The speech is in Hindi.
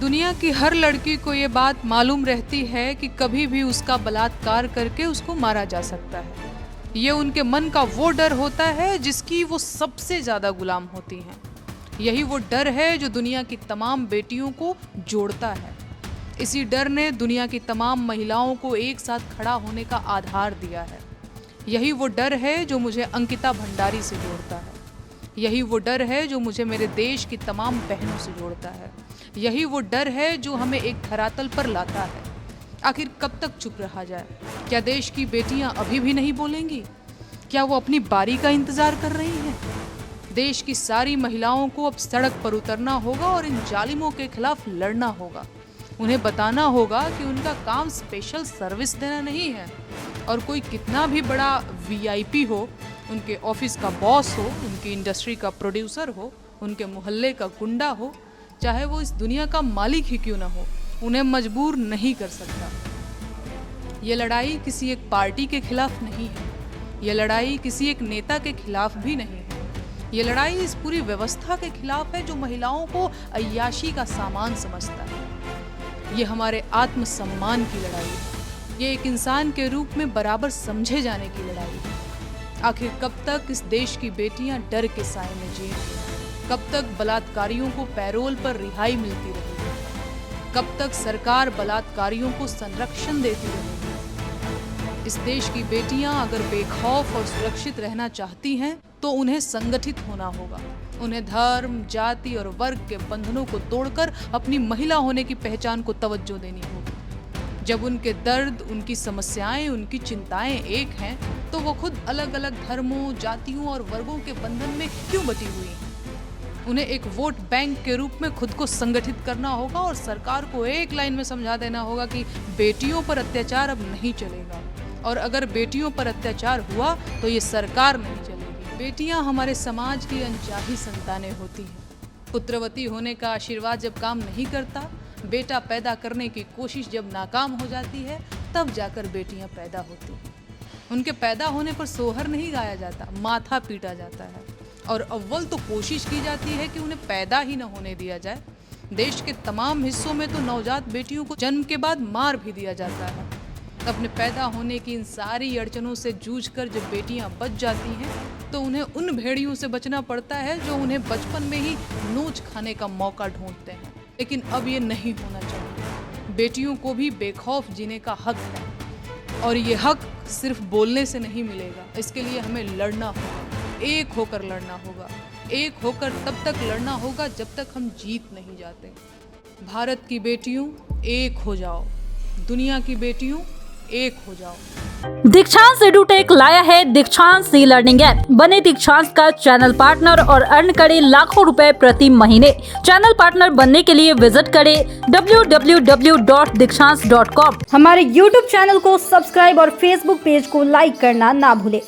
दुनिया की हर लड़की को ये बात मालूम रहती है कि कभी भी उसका बलात्कार करके उसको मारा जा सकता है। ये उनके मन का वो डर होता है जिसकी वो सबसे ज़्यादा गुलाम होती हैं। यही वो डर है जो दुनिया की तमाम बेटियों को जोड़ता है। इसी डर ने दुनिया की तमाम महिलाओं को एक साथ खड़ा होने का आधार दिया है। यही वो डर है जो मुझे अंकिता भंडारी से जोड़ता है। यही वो डर है जो मुझे मेरे देश की तमाम बहनों से जोड़ता है। यही वो डर है जो हमें एक धरातल पर लाता है। आखिर कब तक चुप रहा जाए? क्या देश की बेटियां अभी भी नहीं बोलेंगी? क्या वो अपनी बारी का इंतजार कर रही हैं? देश की सारी महिलाओं को अब सड़क पर उतरना होगा और इन जालिमों के खिलाफ लड़ना होगा। उन्हें बताना होगा कि उनका काम स्पेशल सर्विस देना नहीं है और कोई कितना भी बड़ा वीआईपी हो, उनके ऑफिस का बॉस हो, उनकी इंडस्ट्री का प्रोड्यूसर हो, उनके मोहल्ले का गुंडा हो, चाहे वो इस दुनिया का मालिक ही क्यों ना हो, उन्हें मजबूर नहीं कर सकता। ये लड़ाई किसी एक पार्टी के खिलाफ नहीं है। ये लड़ाई किसी एक नेता के खिलाफ भी नहीं है। ये लड़ाई इस पूरी व्यवस्था के खिलाफ है जो महिलाओं को अय्याशी का सामान समझता है। ये हमारे आत्मसम्मान की लड़ाई है। ये एक इंसान के रूप में बराबर समझे जाने की लड़ाई है। आखिर कब तक इस देश की बेटियां डर के साए में जिएंगी? कब तक बलात्कारियों को पैरोल पर रिहाई मिलती रहेगी? कब तक सरकार बलात्कारियों को संरक्षण देती रहेगी? इस देश की बेटियां अगर बेखौफ और सुरक्षित रहना चाहती हैं तो उन्हें संगठित होना होगा। उन्हें धर्म, जाति और वर्ग के बंधनों को तोड़कर अपनी महिला होने की पहचान को तवज्जो देनी होगी। जब उनके दर्द, उनकी समस्याएं, उनकी चिंताएं एक हैं, तो वो खुद अलग अलग धर्मों, जातियों और वर्गों के बंधन में क्यों बटी हुई हैं? उन्हें एक वोट बैंक के रूप में खुद को संगठित करना होगा और सरकार को एक लाइन में समझा देना होगा कि बेटियों पर अत्याचार अब नहीं चलेगा, और अगर बेटियों पर अत्याचार हुआ तो ये सरकार नहीं चलेगी। बेटियां हमारे समाज की अनचाही संतानें होती हैं। पुत्रवती होने का आशीर्वाद जब काम नहीं करता, बेटा पैदा करने की कोशिश जब नाकाम हो जाती है, तब जाकर बेटियां पैदा होती हैं। उनके पैदा होने पर सोहर नहीं गाया जाता, माथा पीटा जाता है और अव्वल तो कोशिश की जाती है कि उन्हें पैदा ही न होने दिया जाए। देश के तमाम हिस्सों में तो नवजात बेटियों को जन्म के बाद मार भी दिया जाता है। अपने पैदा होने की इन सारी अड़चनों से जूझकर जब बेटियां बच जाती हैं तो उन्हें उन भेड़ियों से बचना पड़ता है जो उन्हें बचपन में ही नोच खाने का मौका ढूंढते हैं। लेकिन अब ये नहीं होना चाहिए। बेटियों को भी बेखौफ जीने का हक है और ये हक सिर्फ बोलने से नहीं मिलेगा। इसके लिए हमें लड़ना होगा, एक होकर लड़ना होगा। एक होकर तब तक लड़ना होगा जब तक हम जीत नहीं जाते। भारत की बेटियों, एक हो जाओ। दुनिया की बेटियों, एक हो जाओ। दीक्षांत एडुटेक लाया है दीक्षांत ई लर्निंग ऐप। बने दीक्षांत का चैनल पार्टनर और अर्न करें लाखों रुपए प्रति महीने। चैनल पार्टनर बनने के लिए विजिट करें www.dikshans.com। हमारे YouTube चैनल को सब्सक्राइब और Facebook पेज को लाइक करना ना भूलें।